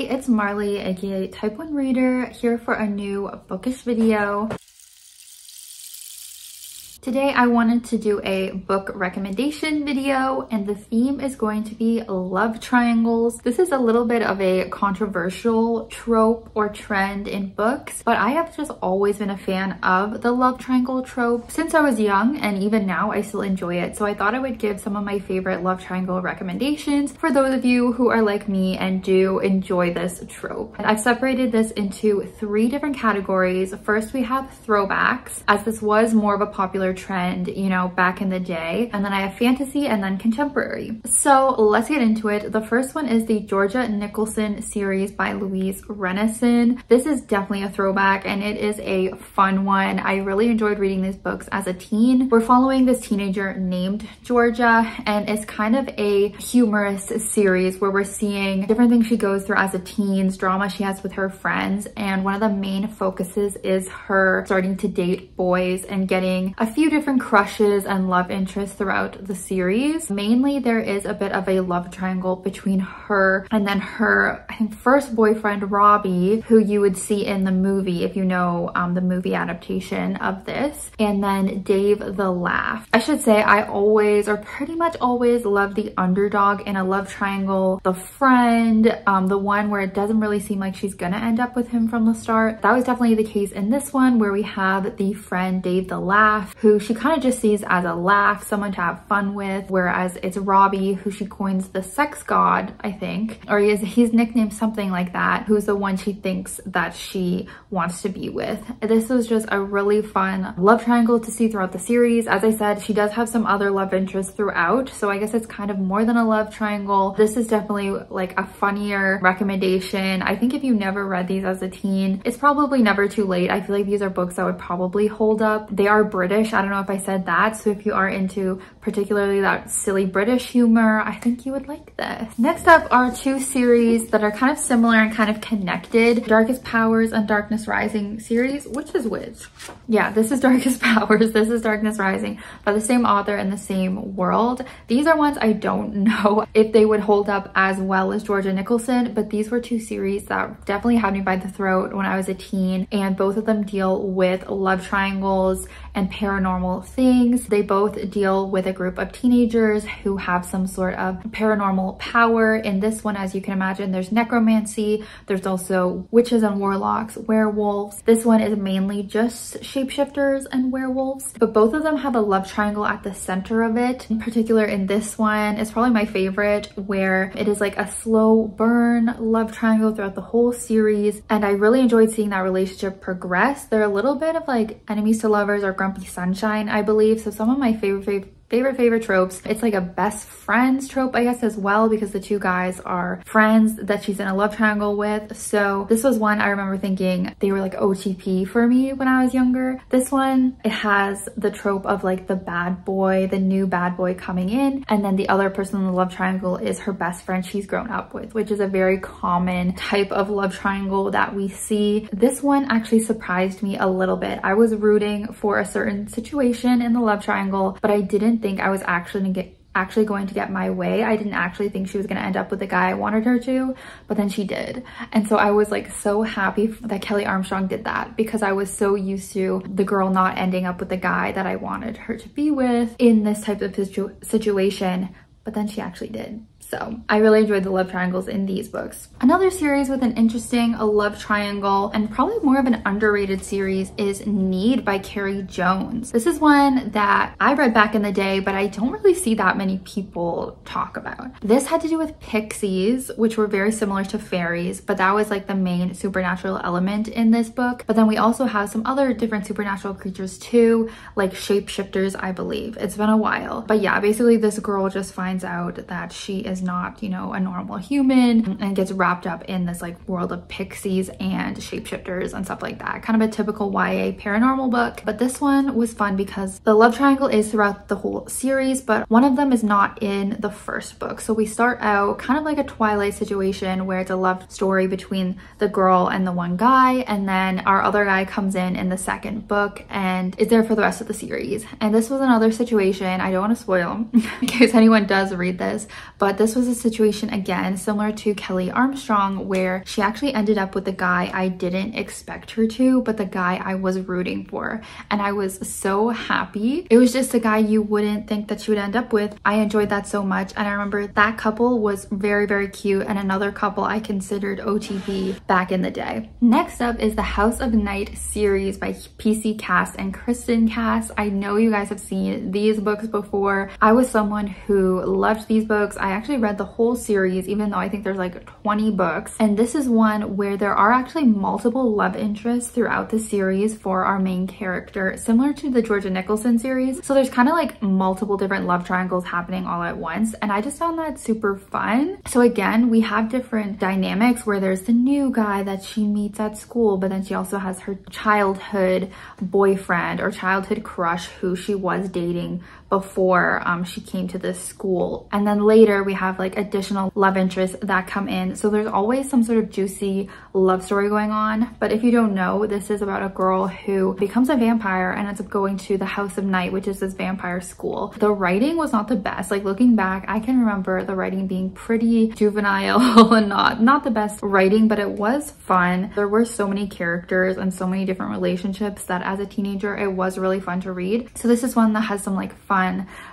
it's Marley, aka Type 1 Reader, here for a new bookish video. Today I wanted to do a book recommendation video, and the theme is going to be love triangles. This is a little bit of a controversial trope or trend in books, but I have just always been a fan of the love triangle trope since I was young, and even now I still enjoy it. So I thought I would give some of my favorite love triangle recommendations for those of you who are like me and do enjoy this trope. And I've separated this into 3 different categories. First, we have throwbacks, as this was more of a popular trend, you know, back in the day. And then I have fantasy and then contemporary. So let's get into it. The first one is the Georgia Nicholson series by Louise Renison. This is definitely a throwback and it is a fun one. I really enjoyed reading these books as a teen. We're following this teenager named Georgia, and it's kind of a humorous series where we're seeing different things she goes through as a teen, drama she has with her friends, and one of the main focuses is her starting to date boys and getting a few different crushes and love interests throughout the series. Mainly there is a bit of a love triangle between her and then her, I think, first boyfriend Robbie, who you would see in the movie if you know the movie adaptation of this, and then Dave the Laugh. I should say I always, or pretty much always, love the underdog in a love triangle, the friend, the one where it doesn't really seem like she's gonna end up with him from the start. That was definitely the case in this one, where we have the friend Dave the Laugh, who she kind of just sees as a laugh, someone to have fun with, whereas it's Robbie, who she coins the sex god, I think, or he's nicknamed something like that, who's the one she thinks that she wants to be with. This was just a really fun love triangle to see throughout the series. As I said, she does have some other love interests throughout, so I guess it's kind of more than a love triangle. This is definitely like a funnier recommendation. I think if you never read these as a teen, it's probably never too late. I feel like these are books that would probably hold up. They are British. I don't know if I said that, so if you are into particularly that silly British humor, I think you would like this. Next up are 2 series that are kind of similar and kind of connected. Darkest Powers and Darkness Rising series. Which is which? Yeah, this is Darkest Powers, this is Darkness Rising, by the same author in the same world. These are ones I don't know if they would hold up as well as Georgia Nicholson, but these were 2 series that definitely had me by the throat when I was a teen, and both of them deal with love triangles and paranormal things. They both deal with a group of teenagers who have some sort of paranormal power. In this one, as you can imagine, there's necromancy, there's also witches and warlocks, werewolves. This one is mainly just shapeshifters and werewolves, but both of them have a love triangle at the center of it. In particular, in this one, it's probably my favorite, where it is like a slow burn love triangle throughout the whole series, and I really enjoyed seeing that relationship progress. They're a little bit of like enemies to lovers or grumpy sunshine, I believe. So some of my favorite tropes. It's like a best friends trope, I guess, as well, because the 2 guys are friends that she's in a love triangle with. So this was one I remember thinking they were like OTP for me when I was younger. This one, it has the trope of like the bad boy, the new bad boy coming in, and then the other person in the love triangle is her best friend she's grown up with, which is a very common type of love triangle that we see. This one actually surprised me a little bit. I was rooting for a certain situation in the love triangle, but I didn't think I was actually going to get my way. I didn't actually think she was going to end up with the guy I wanted her to, but then she did. And so I was like so happy that Kelly Armstrong did that, because I was so used to the girl not ending up with the guy that I wanted her to be with in this type of situation, but then she actually did. So I really enjoyed the love triangles in these books. Another series with an interesting love triangle, and probably more of an underrated series, is Need by Carrie Jones. This is one that I read back in the day, but I don't really see that many people talk about. This had to do with pixies, which were very similar to fairies, but that was like the main supernatural element in this book. But then we also have some other different supernatural creatures too, like shapeshifters, I believe. It's been a while. But yeah, basically this girl just finds out that she is not, you know, a normal human, and gets wrapped up in this like world of pixies and shapeshifters and stuff like that. Kind of a typical YA paranormal book, but this one was fun because the love triangle is throughout the whole series, but one of them is not in the first book. So we start out kind of like a Twilight situation where it's a love story between the girl and the one guy, and then our other guy comes in the second book and is there for the rest of the series. And this was another situation, I don't want to spoil in case anyone does read this, but this this was a situation again similar to Kelly Armstrong, where she actually ended up with the guy I didn't expect her to, but the guy I was rooting for, and I was so happy. It was just a guy you wouldn't think that she would end up with. I enjoyed that so much, and I remember that couple was very, very cute, and another couple I considered OTP back in the day. Next up is the House of Night series by PC Cass and Kristen Cass. I know you guys have seen these books before. I was someone who loved these books. I actually read the whole series, even though I think there's like 20 books. And this is one where there are actually multiple love interests throughout the series for our main character, similar to the Georgia Nicholson series. So there's kind of like multiple different love triangles happening all at once. And I just found that super fun. So again, we have different dynamics where there's the new guy that she meets at school, but then she also has her childhood boyfriend or childhood crush who she was dating before she came to this school. And then later we have like additional love interests that come in. So there's always some sort of juicy love story going on. But if you don't know, this is about a girl who becomes a vampire and ends up going to the House of Night, which is this vampire school. The writing was not the best. Like looking back, I can remember the writing being pretty juvenile and not the best writing, but it was fun. There were so many characters and so many different relationships that as a teenager, it was really fun to read. So this is one that has some like fun,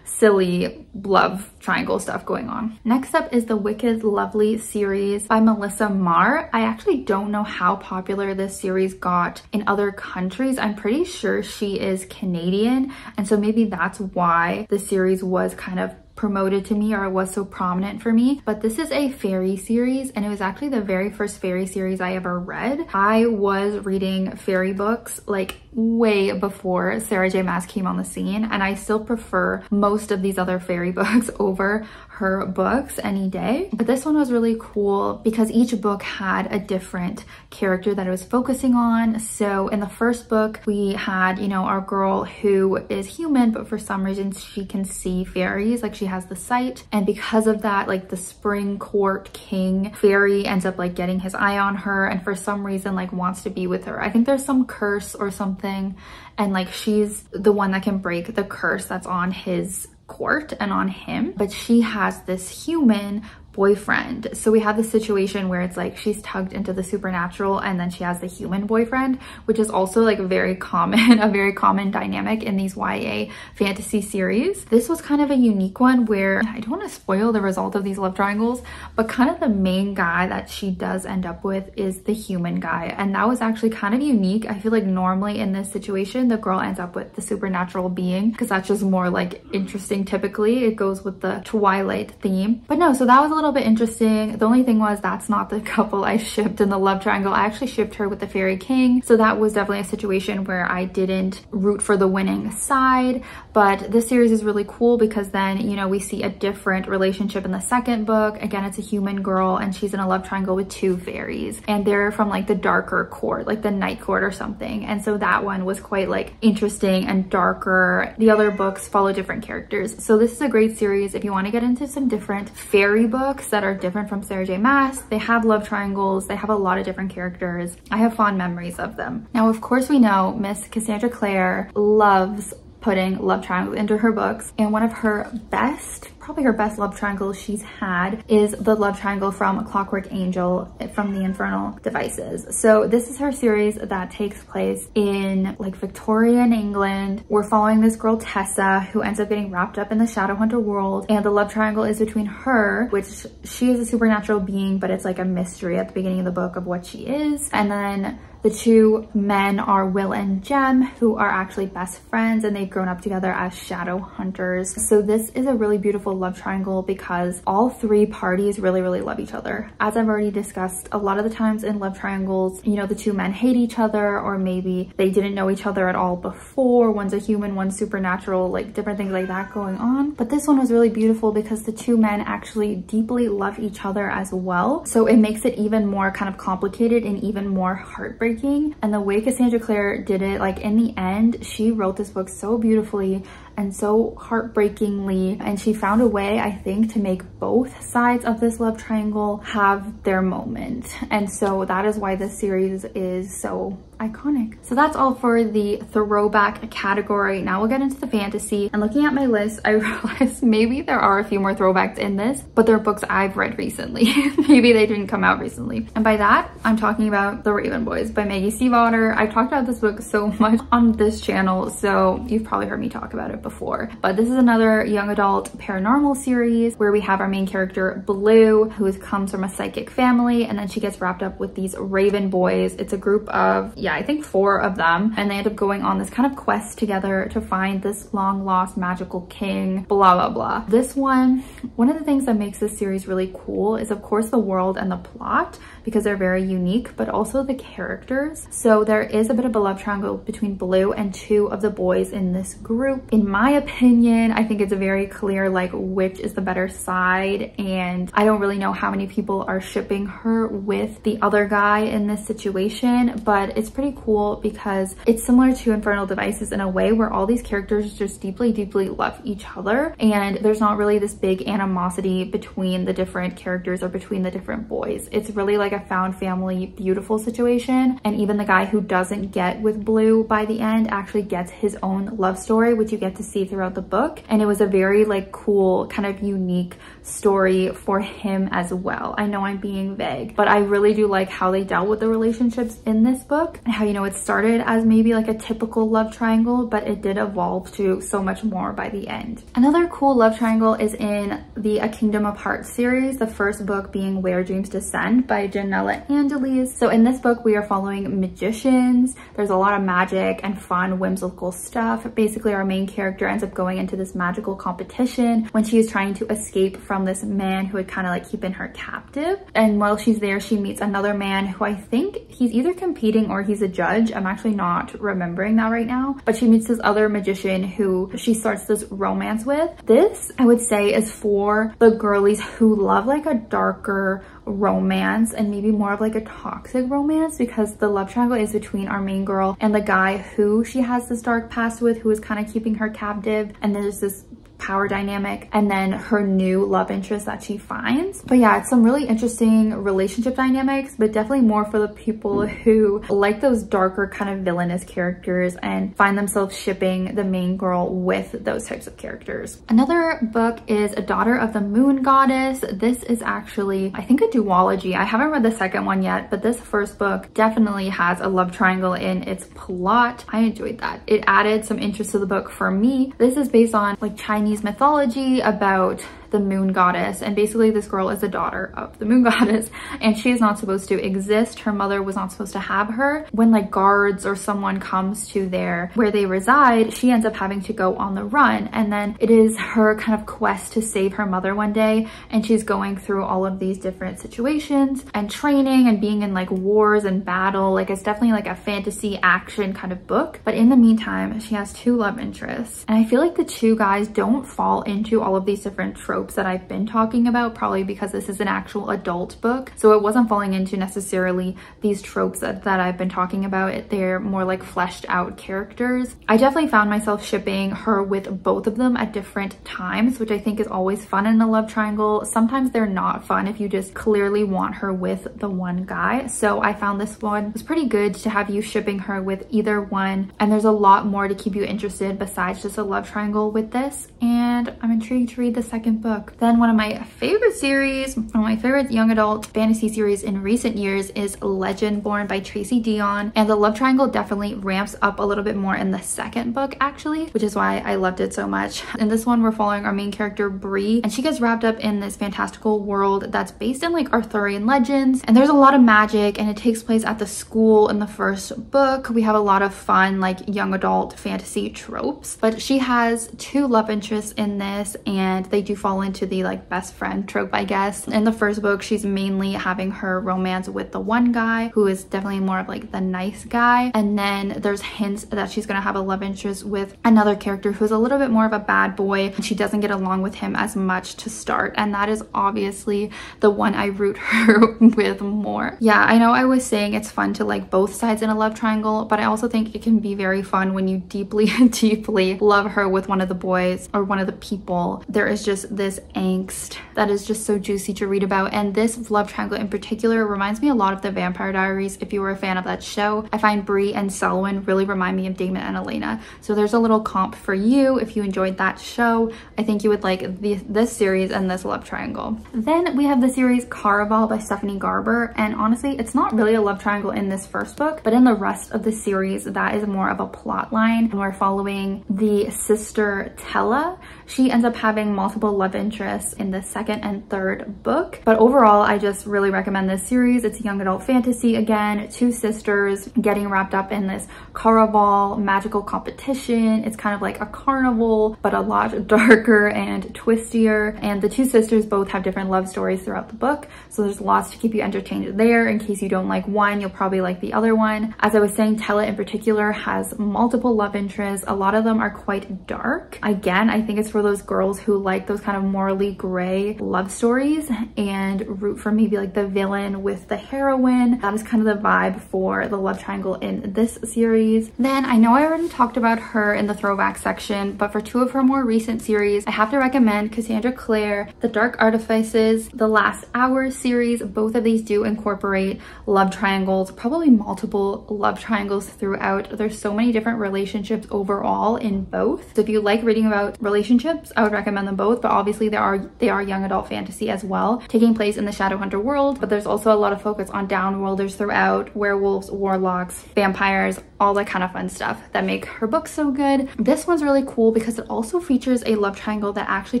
silly love triangle stuff going on. Next up is the Wicked Lovely series by Melissa Marr. I actually don't know how popular this series got in other countries. I'm pretty sure she is Canadian, and so maybe that's why the series was kind of promoted to me, or it was so prominent for me. But this is a fairy series, and it was actually the very first fairy series I ever read. I was reading fairy books like way before Sarah J Maas came on the scene, and I still prefer most of these other fairy books over her books any day. But this one was really cool because each book had a different character that it was focusing on. So in the first book, we had, you know, our girl who is human, but for some reason she can see fairies, like she has the sight. And because of that, like the spring court king fairy ends up like getting his eye on her, and for some reason like wants to be with her. I think there's some curse or something, and like she's the one that can break the curse that's on his court and on him, but she has this human boyfriend. So we have this situation where it's like she's tugged into the supernatural, and then she has the human boyfriend, which is also like very common, a very common dynamic in these YA fantasy series. This was kind of a unique one where I don't want to spoil the result of these love triangles, but kind of the main guy that she does end up with is the human guy. And that was actually kind of unique. I feel like normally in this situation, the girl ends up with the supernatural being, because that's just more like interesting. Typically it goes with the Twilight theme, but no, so that was a little bit interesting. The only thing was that's not the couple I shipped in the love triangle. I actually shipped her with the fairy king, so that was definitely a situation where I didn't root for the winning side. But this series is really cool because then, you know, we see a different relationship in the second book. Again, it's a human girl and she's in a love triangle with two fairies, and they're from like the darker court, like the night court or something. And so that one was quite like interesting and darker. The other books follow different characters. So this is a great series if you want to get into some different fairy books that are different from Sarah J Maas. They have love triangles, they have a lot of different characters. I have fond memories of them. Now, of course, we know Miss Cassandra Clare loves putting love triangles into her books, and one of her best, probably her best love triangle she's had is the love triangle from Clockwork Angel from the Infernal Devices. So this is her series that takes place in like Victorian England. We're following this girl Tessa who ends up getting wrapped up in the Shadowhunter world, and the love triangle is between her, which she is a supernatural being, but it's like a mystery at the beginning of the book of what she is, and then the two men are Will and Jem, who are actually best friends, and they've grown up together as shadow hunters. So this is a really beautiful love triangle because all three parties really, really love each other. As I've already discussed, a lot of the times in love triangles, you know, the two men hate each other, or maybe they didn't know each other at all before. One's a human, one's supernatural, like different things like that going on. But this one was really beautiful because the two men actually deeply love each other as well. So it makes it even more kind of complicated and even more heartbreaking. And the way Cassandra Clare did it, like in the end, she wrote this book so beautifully and so heartbreakingly, and she found a way, I think, to make both sides of this love triangle have their moment. And so that is why this series is so iconic. So that's all for the throwback category. Now we'll get into the fantasy. And looking at my list, I realized maybe there are a few more throwbacks in this, but they're books I've read recently. Maybe they didn't come out recently. And by that, I'm talking about The Raven Boys by Maggie Stiefvater. I've talked about this book so much on this channel, so you've probably heard me talk about it before. But this is another young adult paranormal series where we have our main character, Blue, who comes from a psychic family, and then she gets wrapped up with these Raven Boys. It's a group of, yeah, I think 4 of them, and they end up going on this kind of quest together to find this long lost magical king, blah, blah, blah. This one of the things that makes this series really cool is of course the world and the plot, because they're very unique, but also the characters. So there is a bit of a love triangle between Blue and 2 of the boys in this group. In my opinion, I think it's very clear like which is the better side, and I don't really know how many people are shipping her with the other guy in this situation, but it's pretty cool because it's similar to Infernal Devices in a way where all these characters just deeply love each other, and there's not really this big animosity between the different characters or between the different boys. It's really like a found family beautiful situation, and even the guy who doesn't get with Blue by the end actually gets his own love story, which you get to see throughout the book. And it was a very like cool kind of unique story for him as well. I know I'm being vague, but I really do like how they dealt with the relationships in this book, and how, you know, it started as maybe like a typical love triangle, but it did evolve to so much more by the end. Another cool love triangle is in the A Kingdom of Hearts series, the first book being Where Dreams Descend by Janella Angeles. So in this book, we are following magicians. There's a lot of magic and fun, whimsical stuff. Basically, our main character ends up going into this magical competition when she is trying to escape from this man who had kind of like keeping her captive. And while she's there, she meets another man who I think he's either competing or he's a judge. I'm actually not remembering that right now. But she meets this other magician who she starts this romance with. This, I would say, is for the girlies who love like a darker romance and maybe more of like a toxic romance, because the love triangle is between our main girl and the guy who she has this dark past with, who is kind of keeping her captive, and there's this power dynamic, and then her new love interest that she finds. But yeah, it's some really interesting relationship dynamics, but definitely more for the people who like those darker kind of villainous characters and find themselves shipping the main girl with those types of characters. Another book is A Daughter of the Moon Goddess. This is actually, I think, a duology. I haven't read the second one yet, but this first book definitely has a love triangle in its plot. I enjoyed that. It added some interest to the book for me. This is based on like Chinese mythology about the moon goddess, and basically this girl is the daughter of the moon goddess, and she is not supposed to exist. Her mother was not supposed to have her. When like guards or someone comes to where they reside, she ends up having to go on the run, and then it is her kind of quest to save her mother one day, and she's going through all of these different situations and training and being in like wars and battle. Like, it's definitely like a fantasy action kind of book, but in the meantime she has 2 love interests, and I feel like the 2 guys don't fall into all of these different tropes that I've been talking about, probably because this is an actual adult book, so it wasn't falling into necessarily these tropes that I've been talking about. They're more like fleshed out characters. I definitely found myself shipping her with both of them at different times, which I think is always fun in a love triangle. Sometimes they're not fun if you just clearly want her with the one guy, so I found this one was pretty good to have you shipping her with either one, and there's a lot more to keep you interested besides just a love triangle with this, and I'm intrigued to read the second book. Then one of my favorite series, one of my favorite young adult fantasy series in recent years is Legendborn by Tracy Deonn, and the love triangle definitely ramps up a little bit more in the second book actually, which is why I loved it so much. In this one, we're following our main character Bree, and she gets wrapped up in this fantastical world that's based in like Arthurian legends, and there's a lot of magic, and it takes place at the school in the first book. We have a lot of fun like young adult fantasy tropes, but she has 2 love interests in this, and they do fall into the like best friend trope, I guess. In the first book, she's mainly having her romance with the one guy who is definitely more of like the nice guy, and then there's hints that she's gonna have a love interest with another character who's a little bit more of a bad boy, and she doesn't get along with him as much to start, and that is obviously the one I root her with more. Yeah, I know I was saying it's fun to like both sides in a love triangle, but I also think it can be very fun when you deeply love her with one of the boys or one of the people. There is just this this angst that is just so juicy to read about. And this love triangle in particular reminds me a lot of the Vampire Diaries. If you were a fan of that show, I find Bree and Selwyn really remind me of Damon and Elena. So there's a little comp for you if you enjoyed that show. I think you would like this series and this love triangle. Then we have the series Caraval by Stephanie Garber. And honestly, it's not really a love triangle in this first book, but in the rest of the series, that is more of a plot line. And we're following the sister Tella. She ends up having multiple love interests in the second and third book. But overall, I just really recommend this series. It's a young adult fantasy again, two sisters getting wrapped up in this Caraval magical competition. It's kind of like a carnival, but a lot darker and twistier. And the two sisters both have different love stories throughout the book. So there's lots to keep you entertained there. In case you don't like one, you'll probably like the other one. As I was saying, Tella in particular has multiple love interests. A lot of them are quite dark. Again, I think it's for those girls who like those kind of morally gray love stories and root for maybe like the villain with the heroine. That is kind of the vibe for the love triangle in this series. Then I know I already talked about her in the throwback section, but for two of her more recent series, I have to recommend Cassandra Clare, The Dark Artifices, The Last Hour series. Both of these do incorporate love triangles, probably multiple love triangles throughout. There's so many different relationships overall in both. So if you like reading about relationships, I would recommend them both, but obviously they are young adult fantasy as well, taking place in the Shadowhunter world, but there's also a lot of focus on downworlders throughout, werewolves, warlocks, vampires, all that kind of fun stuff that make her book so good. This one's really cool because it also features a love triangle that actually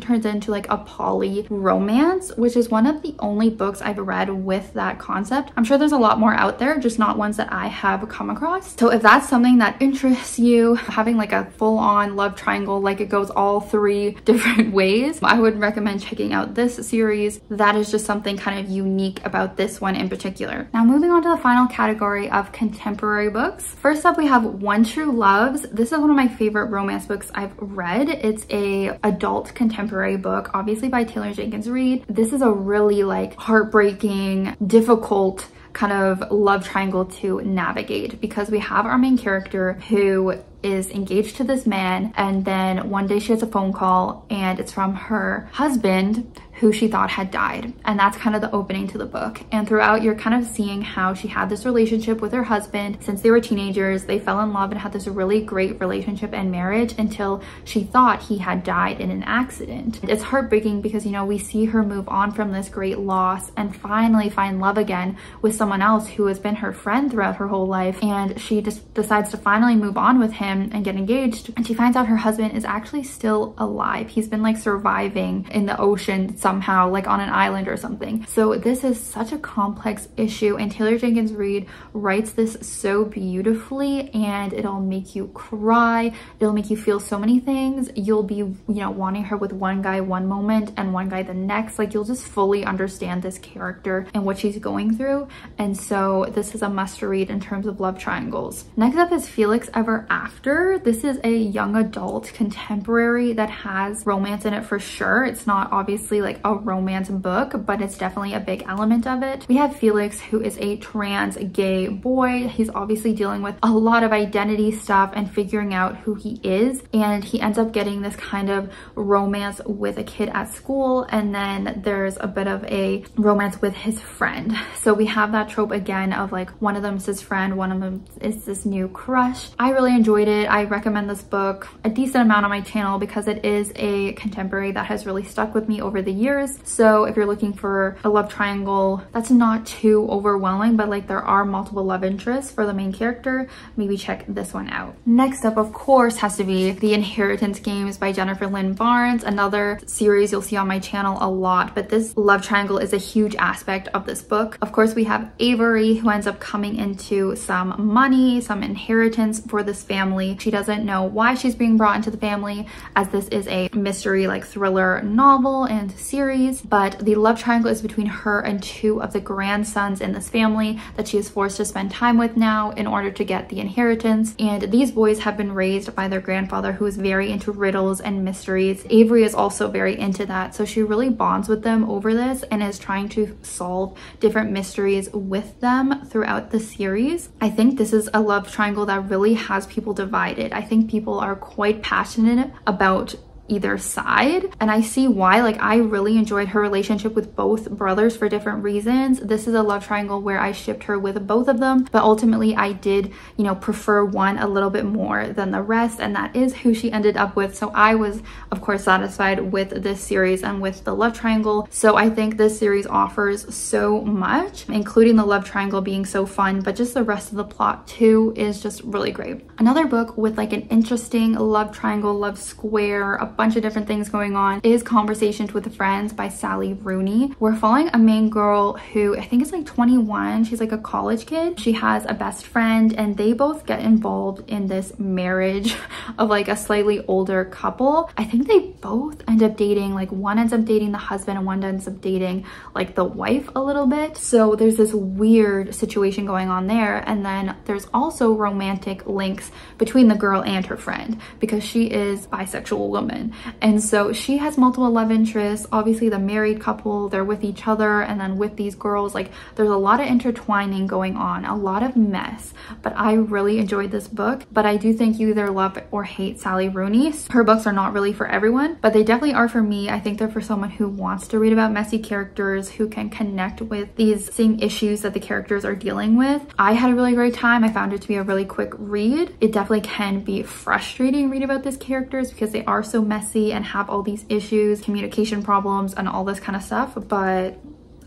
turns into like a poly romance, which is one of the only books I've read with that concept. I'm sure there's a lot more out there, just not ones that I have come across. So if that's something that interests you, having like a full-on love triangle, like it goes all three different ways, I would recommend checking out this series. That is just something kind of unique about this one in particular. Now moving on to the final category of contemporary books. First up, we have One True Loves. This is one of my favorite romance books I've read. It's a adult contemporary book, obviously by Taylor Jenkins Reid. This is a really like heartbreaking, difficult kind of love triangle to navigate because we have our main character who is engaged to this man, and then one day she has a phone call and it's from her husband who she thought had died. And that's kind of the opening to the book. And throughout, you're kind of seeing how she had this relationship with her husband since they were teenagers. They fell in love and had this really great relationship and marriage until she thought he had died in an accident. It's heartbreaking because, you know, we see her move on from this great loss and finally find love again with someone else who has been her friend throughout her whole life. And she just decides to finally move on with him and get engaged. And she finds out her husband is actually still alive. He's been like surviving in the ocean somehow, like on an island or something. So this is such a complex issue, and Taylor Jenkins Reid writes this so beautifully, and it'll make you cry. It'll make you feel so many things. You'll be, you know, wanting her with one guy one moment and one guy the next. Like, you'll just fully understand this character and what she's going through. And so this is a must read in terms of love triangles. Next up is Felix Ever After. This is a young adult contemporary that has romance in it for sure. It's not obviously like a romance book, but it's definitely a big element of it. We have Felix, who is a trans gay boy. He's obviously dealing with a lot of identity stuff and figuring out who he is, and he ends up getting this kind of romance with a kid at school, and then there's a bit of a romance with his friend. So we have that trope again of like one of them is his friend, one of them is this new crush. I really enjoyed it. I recommend this book a decent amount on my channel because it is a contemporary that has really stuck with me over the years. So if you're looking for a love triangle that's not too overwhelming, but like there are multiple love interests for the main character, maybe check this one out. Next up, of course, has to be The Inheritance Games by Jennifer Lynn Barnes, another series you'll see on my channel a lot, but this love triangle is a huge aspect of this book. Of course, we have Avery, who ends up coming into some money, some inheritance for this family. She doesn't know why she's being brought into the family, as this is a mystery like thriller novel and series, but the love triangle is between her and two of the grandsons in this family that she is forced to spend time with now in order to get the inheritance. And these boys have been raised by their grandfather, who is very into riddles and mysteries. Avery is also very into that, so she really bonds with them over this and is trying to solve different mysteries with them throughout the series. I think this is a love triangle that really has people divided. I think people are quite passionate about, either side. And I see why. Like, I really enjoyed her relationship with both brothers for different reasons. This is a love triangle where I shipped her with both of them, but ultimately I did, you know, prefer one a little bit more than the rest, and that is who she ended up with. So I was, of course, satisfied with this series and with the love triangle. So I think this series offers so much, including the love triangle being so fun, but just the rest of the plot too is just really great. Another book with like an interesting love triangle, love square, a bunch of different things going on is Conversations with Friends by Sally Rooney. We're following a main girl who I think is like 21. She's like a college kid. She has a best friend and they both get involved in this marriage of like a slightly older couple. I think they both end up dating, like one ends up dating the husband and one ends up dating like the wife a little bit. So there's this weird situation going on there. And then there's also romantic links between the girl and her friend because she is a bisexual woman. And so she has multiple love interests. Obviously the married couple, they're with each other, and then with these girls, like there's a lot of intertwining going on, a lot of mess. But I really enjoyed this book. But I do think you either love or hate Sally Rooney. Her books are not really for everyone, but they definitely are for me. I think they're for someone who wants to read about messy characters, who can connect with these same issues that the characters are dealing with. I had a really great time. I found it to be a really quick read. It definitely can be frustrating reading about these characters because they are so messy and have all these issues, communication problems, and all this kind of stuff, but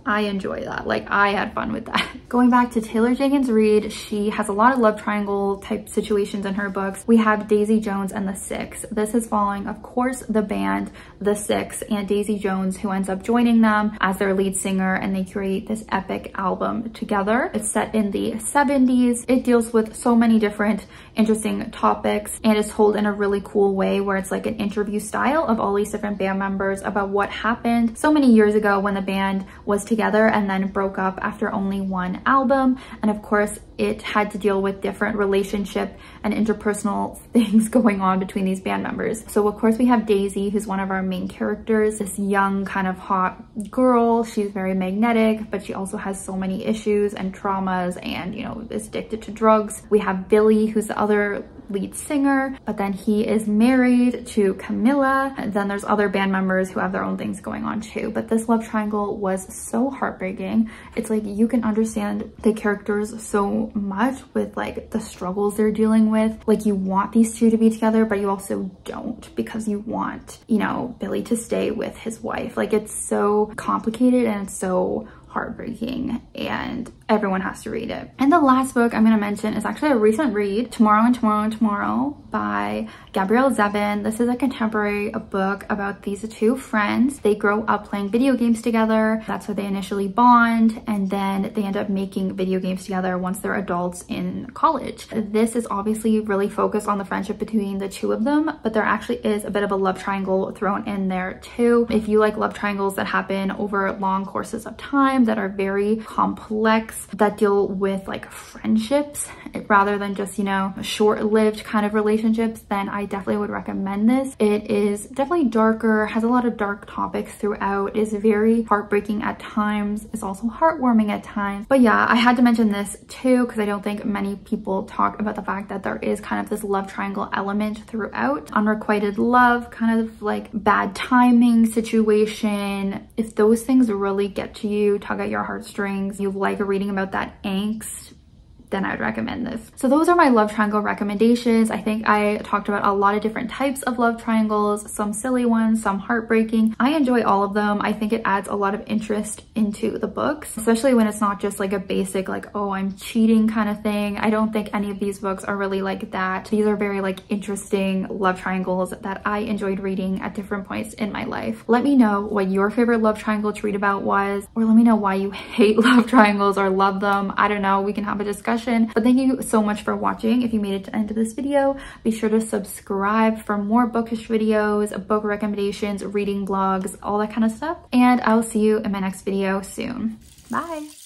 I enjoy that. Like, I had fun with that. Going back to Taylor Jenkins Reid, she has a lot of love triangle type situations in her books. We have Daisy Jones and the Six. This is following, of course, the band The Six and Daisy Jones, who ends up joining them as their lead singer, and they create this epic album together. It's set in the 70s. It deals with so many different interesting topics and is told in a really cool way where it's like an interview style of all these different band members about what happened so many years ago when the band was together and then broke up after only one album. And of course it had to deal with different relationship and interpersonal things going on between these band members. So of course we have Daisy, who's one of our main characters, this young kind of hot girl. She's very magnetic, but she also has so many issues and traumas and, you know, is addicted to drugs. We have Billy, who's the other lead singer, but then he is married to Camilla. And then there's other band members who have their own things going on too. But this love triangle was so heartbreaking. It's like you can understand the characters so much with like the struggles they're dealing with. Like you want these two to be together, but you also don't because you want, you know, Billy to stay with his wife. Like it's so complicated and it's so heartbreaking, and everyone has to read it. And the last book I'm going to mention is actually a recent read, Tomorrow and Tomorrow and Tomorrow by Gabrielle Zevin. This is a contemporary book about these two friends. They grow up playing video games together. That's how they initially bond, and then they end up making video games together once they're adults in college. This is obviously really focused on the friendship between the two of them, but there actually is a bit of a love triangle thrown in there too. If you like love triangles that happen over long courses of time, that are very complex, that deal with like friendships rather than just, you know, short-lived kind of relationships, then I definitely would recommend this. It is definitely darker, has a lot of dark topics throughout, is very heartbreaking at times, is also heartwarming at times. But yeah, I had to mention this too because I don't think many people talk about the fact that there is kind of this love triangle element throughout. Unrequited love, kind of like bad timing situation. If those things really get to you, tug at your heartstrings, you like reading about that angst, then I'd recommend this. So those are my love triangle recommendations. I think I talked about a lot of different types of love triangles, some silly ones, some heartbreaking. I enjoy all of them. I think it adds a lot of interest into the books, especially when it's not just like a basic like, oh, I'm cheating kind of thing. I don't think any of these books are really like that. These are very like interesting love triangles that I enjoyed reading at different points in my life. Let me know what your favorite love triangle to read about was, or let me know why you hate love triangles or love them. I don't know, we can have a discussion. But thank you so much for watching. If you made it to the end of this video, be sure to subscribe for more bookish videos, book recommendations, reading blogs, all that kind of stuff. And I will see you in my next video soon. Bye.